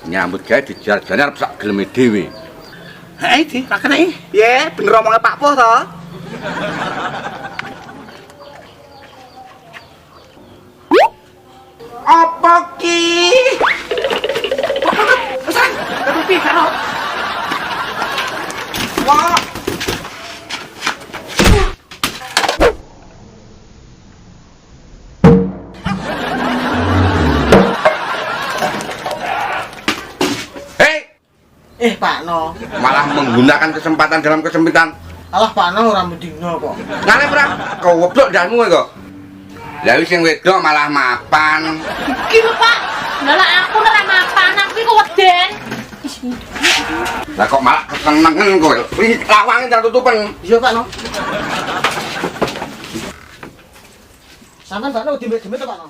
Nyambut gawe dijar-jare arep sak geleme dhewe. Hei, Di, tak kenai. Ye, bener omongnya Pak Poh toh. Apa ki? Pesan, ketupi karo. Wah. Pak No, Malah menggunakan kesempatan dalam kesempitan. alah Pak No ora mendino kok. Ngene ora goblok ndasmu kok. Lah wis sing wedok malah mapan. Iki lho Pak, malah aku ora mapan, aku iki weden. Lah kok malah kesenengen kowe. Iki lawange tak tutupen. Iya Pak No. Sampeyan Pak No dimet-dimet Pak No.